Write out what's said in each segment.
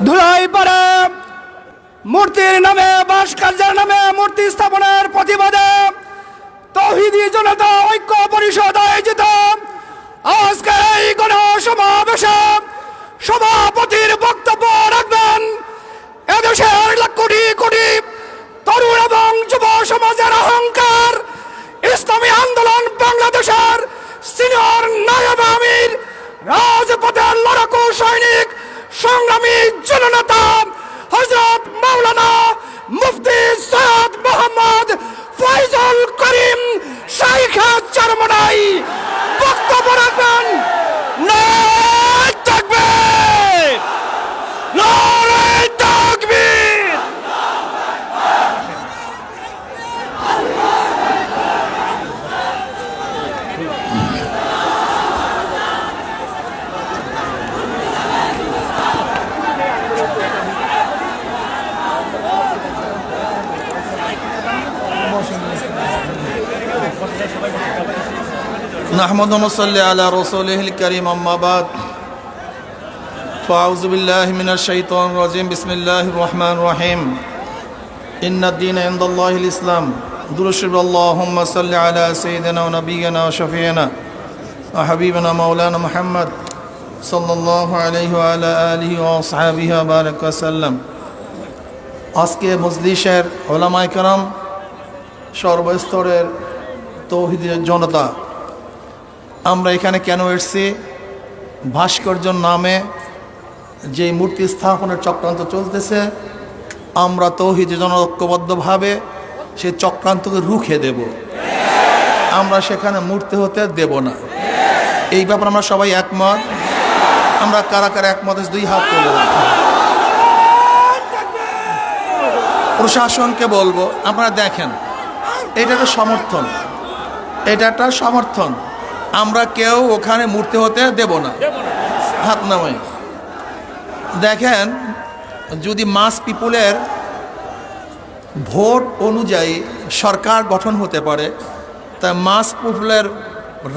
ধুলাই পারে মূর্তির নামে ভাস্কর্যের নামে মূর্তি স্থাপনের প্রতিবাদে তৌহিদি জনতা ঐক্য পরিষদ আয়োজিত আজকে এই গণসমাবেশে সভাপতির বক্তব্য রাখবেন এদেশের কোটি কোটি তরুণ এবং যুব সমাজের অহংকার ইসলামী আন্দোলন বাংলাদেশের সিনিয়র নায়েব আমির রাজপথের লড়াকু সৈনিক সংগ্রামী জননেতা হযরত মাওলানা মুফতি সৈয়দ মোহাম্মদ ফয়জুল করিম শাইখ চরমনাই বক্তব্য রাখবেন। নারায়ে তাকবীর, নারায়ে তাকবীর। نحمد ونصلي على رسوله الكريم أما بعد فأعوذ بالله من الشيطان الرجيم بسم الله الرحمن الرحيم إن الدين عند الله الإسلام درشب اللهم صل على سيدنا ونبينا وشفيعنا وحبيبنا مولانا محمد صلى الله عليه وعلى آله وأصحابه وبارك وسلم আজকে মজলিসের ওলামায়ে কেরাম সর্বস্তরের তৌহিদি জনতা আমরা এখানে কেন এসেছি? ভাস্কর্যের নামে যে মূর্তি স্থাপনের চক্রান্ত চলতেছে আমরা তৌহিদি ঐক্যবদ্ধভাবে সেই চক্রান্তকে রুখে দেব। আমরা সেখানে মূর্তি হতে দেব না। এই ব্যাপারে আমরা সবাই একমত। আমরা কারা কারা একমত দুই হাত তুলে রাখি। প্রশাসনকে বলবো আপনারা দেখেন এটা একটা সমর্থন, এটা একটা সমর্থন। আমরা কেউ ওখানে মূর্তি হতে দেব না। হাত নামাই দেখেন, যদি মাস পিপুলের ভোট অনুযায়ী সরকার গঠন হতে পারে তা মাস পিপুলের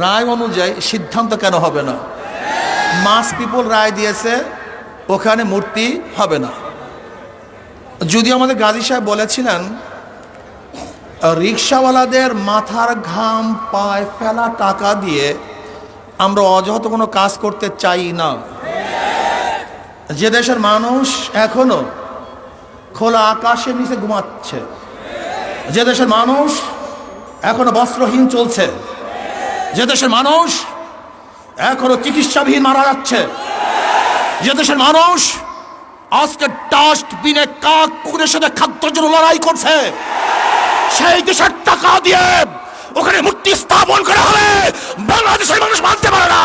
রায় অনুযায়ী সিদ্ধান্ত কেন হবে না? মাস পিপুল রায় দিয়েছে ওখানে মূর্তি হবে না। যদিও আমাদের গাজী সাহেব বলেছিলেন রিক্সাওয়ালাদের মাথার ঘাম পায়ে ফেলা টাকা দিয়ে আমরা অযথা কোনো কাজ করতে চাই না। যে দেশের মানুষ এখনো খোলা আকাশের নিচে ঘুমাচ্ছে, যে দেশের মানুষ এখনো বস্ত্রহীন চলছে, যে দেশের মানুষ এখনো চিকিৎসাবিহীন মারা যাচ্ছে, যে দেশের মানুষ আজকে ডাস্টবিনে কাক কুকুরের সাথে খাদ্যের জন্য লড়াই করছে, সেই দেশের টাকা দিয়ে ওখানে মূর্তি স্থাপন করা হবে বাংলাদেশের মানুষ মানতে পারে না,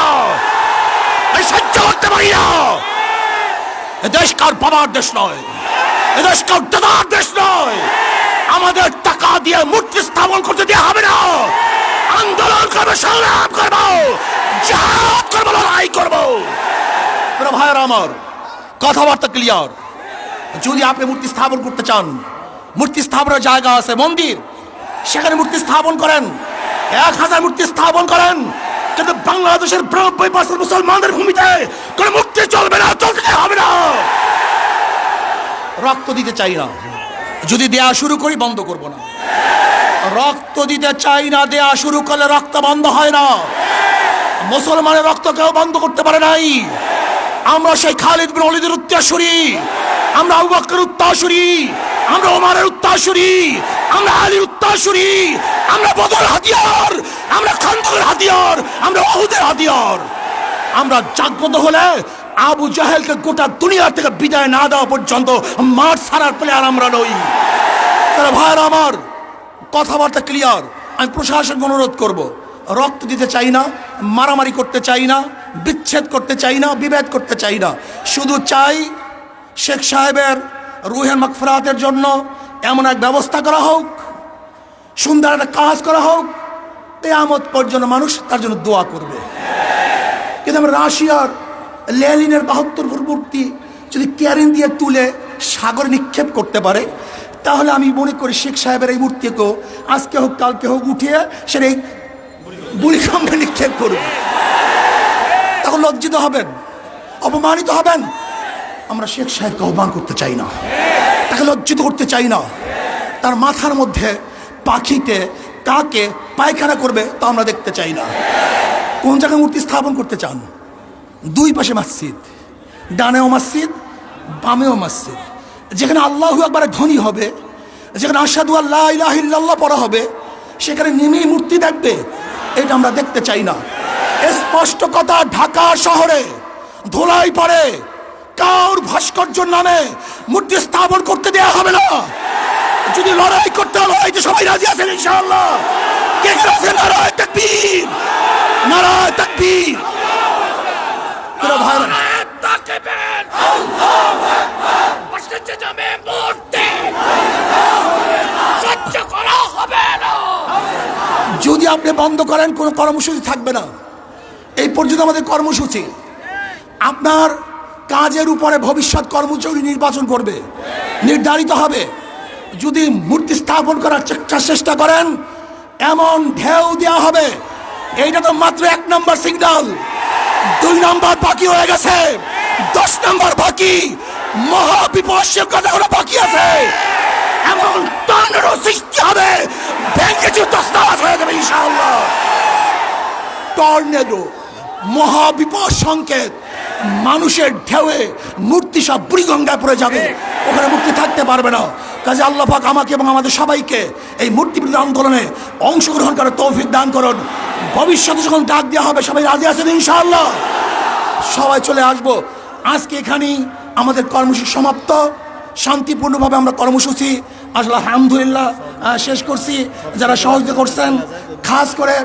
সহ্য করতে পারি না। এদেশ কার বাবার দেশ নয়, এদেশ কার দাদার দেশ নয়। আমাদের টাকা দিয়ে মূর্তি স্থাপন করতে দেওয়া হবে না। আন্দোলন করবো, সংগ্রাম করবো, জিহাদ করবো, লড়াই করবো। ভাইয়েরা আমার, কথাবার্তা ক্লিয়ার। যদি আপনি মূর্তি স্থাপন করতে চান, মূর্তি স্থাপনের জায়গা আছে, মন্দির, সেখানে মূর্তি স্থাপন করেন, 1000 মূর্তি স্থাপন করেন, কিন্তু বাংলাদেশের 92% মুসলমানদের ভূমিতে কোনো মূর্তি চলবে না, চলতে হবে না। রক্ত দিতে চাই না, যদি দেয়া শুরু করি বন্ধ করব না। রক্ত দিতে চাই না, দেয়া শুরু করলে রক্ত বন্ধ হয় না। মুসলমানের রক্ত কেউ বন্ধ করতে পারে নাই। আমরা সেই খালিদ বিন ওয়ালিদের উত্তরসূরি, আমরা আবু বকরের উত্তরসূরি, আমরা ওমরের উত্তরসূরি, আমরা আলীর উত্তরসূরি, আমরা বদর হাতিয়ার, আমরা খান্দকের হাতিয়ার, আমরা উহুদের হাতিয়ার। আমরা জাগ্রত হলে আবু জাহেলকে গোটা দুনিয়া থেকে বিদায় না দেওয়া পর্যন্ত মাঠ ছাড়ার প্লেয়ার আমরা নই। তাহলে ভাইয়েরা আমার, কথাবার্তা ক্লিয়ার। আমি প্রশাসনকে অনুরোধ করব, রক্ত দিতে চাই না, মারামারি করতে চাই না, বিচ্ছেদ করতে চাই না, বিভেদ করতে চাই না। শুধু চাই শেখ সাহেবের রুহের মাগফিরাতের জন্য এমন এক ব্যবস্থা করা হোক, সুন্দর একটা কাজ করা হোক, কিয়ামত পর্যন্ত মানুষ তার জন্য দোয়া করবে। কিন্তু আমরা রাশিয়ার লেনিনের 72 ফুট মূর্তি যদি ক্যারিন দিয়ে তুলে সাগরে নিক্ষেপ করতে পারে, তাহলে আমি মনে করি শেখ সাহেবের এই মূর্তিকেও আজকে হোক কালকে হোক উঠিয়ে সেটা এই বুড়িগঙ্গায় নিক্ষেপ করবে। তখন লজ্জিত হবেন, অপমানিত হবেন। আমরা শেখ সাহেবকে আহ্বান করতে চাই না, তাকে লজ্জিত করতে চাই না। তার মাথার মধ্যে পাখিতে কাকে পায়খানা করবে তা আমরা দেখতে চাই না। কোন জায়গায় মূর্তি স্থাপন করতে চান? দুই পাশে মসজিদ, ডানেও মসজিদ, বামেও মসজিদ। যেখানে আল্লাহু আকবারের ধ্বনি হবে, যেখানে আশহাদু আল্লা ইলাহা ইল্লাল্লাহ পড়া হবে, সেখানে নেমেই মূর্তি দেখবে, এটা আমরা দেখতে চাই না। স্পষ্ট কথা, ঢাকা শহরে ধুলাই পড়ে কার ভাস্কর্যের নামে মূর্তি স্থাপন করতে দেয়া হবে না। যদি লড়াই করতে হয়, লড়াইতে সবাই রাজি আছেন ইনশাআল্লাহ? কে কে আছেন? নারায়ে তাকবীর, নারায়ে তাকবীর। তোরা ভাইরা যদি আপনি বন্ধ করেন, কোনো কর্মসূচি থাকবে না। এই পর্যন্ত আমাদের কর্মসূচি। আপনার কাজের উপরে ভবিষ্যৎ কর্মসূচি নির্বাচন করবে, নির্ধারিত হবে। যদি মূর্তি স্থাপন করার চেষ্টা করেন, এমন ঢেউ দেওয়া হবে। এইটা তো মাত্র 1 নম্বর সিগন্যাল, 2 নম্বর বাকি হয়ে গেছে, 10 নম্বর বাকি। মহাবিপর্যয় কথাগুলো বাকি আছে। এমন টর্নেডো সৃষ্টি হবে, ভেঙে তছনছ হয়ে যাবে ইনশাআল্লাহ। টর্নেডো, মহাবিপদ সংকেত, মানুষের ঢেউয়ে মূর্তি সব বুড়িগঙ্গায় পড়ে যাবে, ওখানে মূর্তি থাকতে পারবে না। কাজে আল্লাহ পাক আমাকে এবং আমাদের সবাইকে এই মূর্তি বিরোধী আন্দোলনে অংশগ্রহণ করার তৌফিক দান করুন। ভবিষ্যতে যখন ডাক দেওয়া হবে, সবাই রাজি আছেন ইনশাআল্লাহ? সবাই চলে আসবো। আজকে এখানেই আমাদের কর্মসূচি সমাপ্ত। শান্তিপূর্ণভাবে আমরা কর্মসূচি আসলে আলহামদুলিল্লাহ শেষ করছি। যারা সহযোগিতা করছেন, খাস করে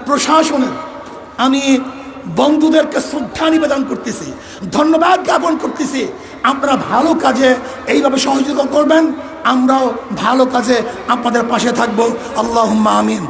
প্রশাসনে আমি বন্ধুদেরকে শ্রদ্ধা নিবেদন করতেছি, ধন্যবাদ জ্ঞাপন করতেছি। আপনারা ভালো কাজে এইভাবে সহযোগিতা করবেন, আমরাও ভালো কাজে আপনাদের পাশে থাকবো। আল্লাহুম্মা আমিন।